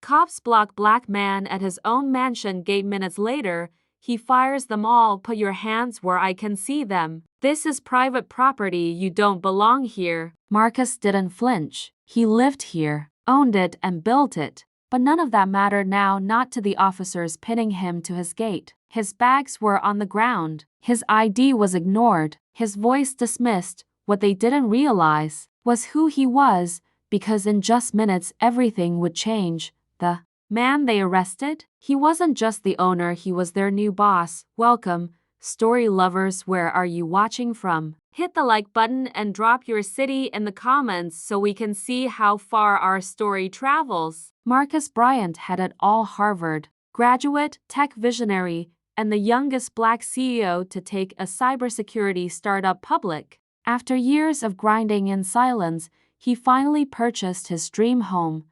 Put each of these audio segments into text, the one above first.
Cops block black man at his own mansion gate. Minutes later, he fires them all. Put your hands where I can see them. This is private property. You don't belong here. Marcus didn't flinch. He lived here, owned it, and built it. But none of that mattered now, not to the officers pinning him to his gate. His bags were on the ground. His ID was ignored. His voice dismissed. What they didn't realize was who he was, because in just minutes everything would change. The man they arrested? He wasn't just the owner, he was their new boss. Welcome, story lovers. Where are you watching from? Hit the like button and drop your city in the comments so we can see how far our story travels. Marcus Bryant had it all: Harvard graduate, tech visionary, and the youngest black CEO to take a cybersecurity startup public. After years of grinding in silence, he finally purchased his dream home,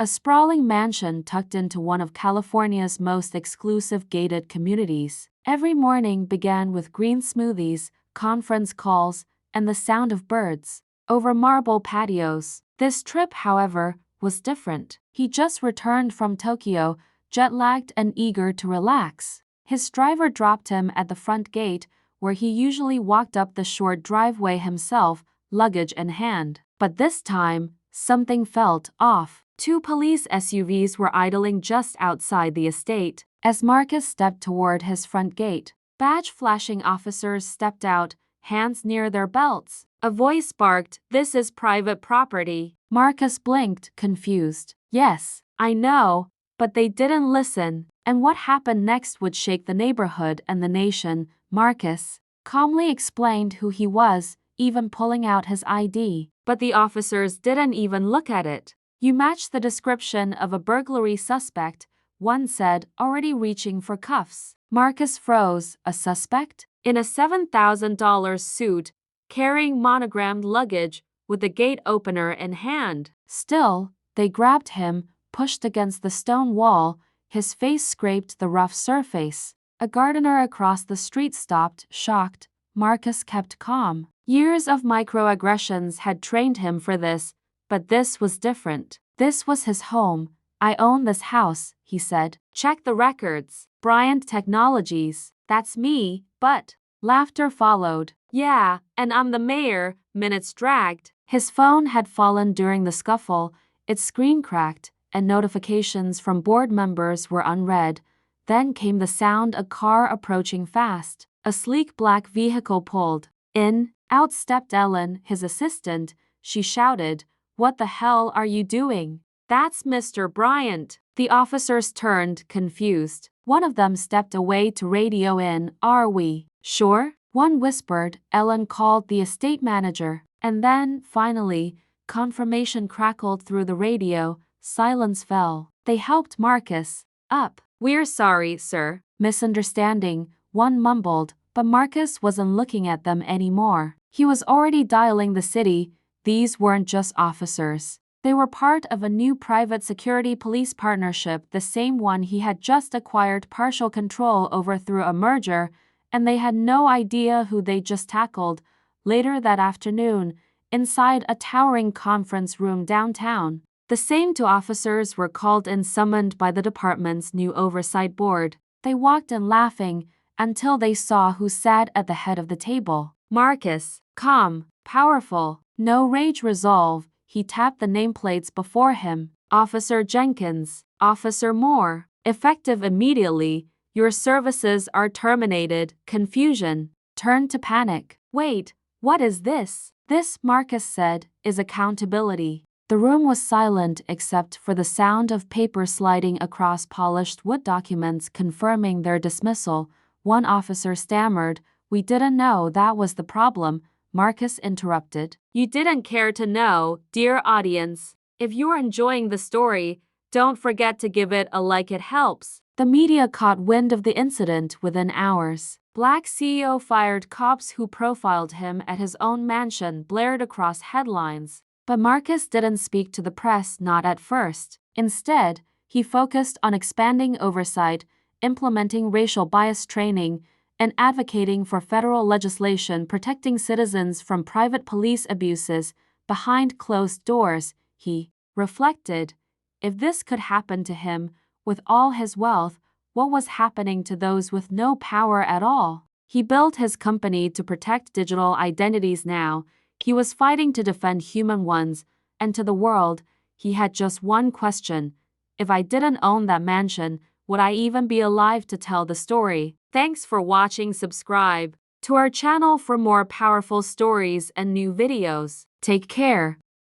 a sprawling mansion tucked into one of California's most exclusive gated communities. Every morning began with green smoothies, conference calls, and the sound of birds over marble patios. This trip, however, was different. He just returned from Tokyo, jet-lagged and eager to relax. His driver dropped him at the front gate, where he usually walked up the short driveway himself, luggage in hand. But this time, something felt off. Two police SUVs were idling just outside the estate. As Marcus stepped toward his front gate, badge-flashing officers stepped out, hands near their belts. A voice barked, "This is private property." Marcus blinked, confused. Yes, I know, but they didn't listen. And what happened next would shake the neighborhood and the nation. Marcus calmly explained who he was, even pulling out his ID. But the officers didn't even look at it. "You match the description of a burglary suspect," one said, already reaching for cuffs. Marcus froze. A suspect? In a $7,000 suit, carrying monogrammed luggage, with the gate opener in hand. Still, they grabbed him, pushed against the stone wall. His face scraped the rough surface. A gardener across the street stopped, shocked. Marcus kept calm. Years of microaggressions had trained him for this, but this was different. This was his home. "I own this house," he said. "Check the records." "Bryant Technologies." "That's me, but..." Laughter followed. "Yeah, and I'm the mayor." Minutes dragged. His phone had fallen during the scuffle, its screen cracked, and notifications from board members were unread. Then came the sound of a car approaching fast. A sleek black vehicle pulled in. Out stepped Ellen, his assistant. She shouted, "What the hell are you doing?" "That's Mr. Bryant." The officers turned, confused. One of them stepped away to radio in, "Are we sure?" One whispered. Ellen called the estate manager. And then, finally, confirmation crackled through the radio. Silence fell. They helped Marcus up. "We're sorry, sir." "Misunderstanding," one mumbled, but Marcus wasn't looking at them anymore. He was already dialing the city. These weren't just officers. They were part of a new private security police partnership, the same one he had just acquired partial control over through a merger, and they had no idea who they just tackled. Later that afternoon, inside a towering conference room downtown, the same two officers were called in, summoned by the department's new oversight board. They walked in laughing until they saw who sat at the head of the table. Marcus, calm, powerful, no rage, resolve. He tapped the nameplates before him. "Officer Jenkins, Officer Moore, effective immediately. Your services are terminated." Confusion turned to panic. "Wait, what is this?" "This," Marcus said, "is accountability." The room was silent except for the sound of paper sliding across polished wood documents confirming their dismissal. One officer stammered, "We didn't know that was the problem." Marcus interrupted. "You didn't care to know, dear audience. If you're enjoying the story, don't forget to give it a like, it helps." The media caught wind of the incident within hours. Black CEO fired, cops who profiled him at his own mansion blared across headlines. But Marcus didn't speak to the press, not at first. Instead, he focused on expanding oversight, implementing racial bias training, and advocating for federal legislation protecting citizens from private police abuses. Behind closed doors, he reflected, If this could happen to him, with all his wealth, what was happening to those with no power at all? He built his company to protect digital identities now. He was fighting to defend human ones, and to the world, he had just one question. If I didn't own that mansion, would I even be alive to tell the story? Thanks for watching. Subscribe to our channel for more powerful stories and new videos. Take care.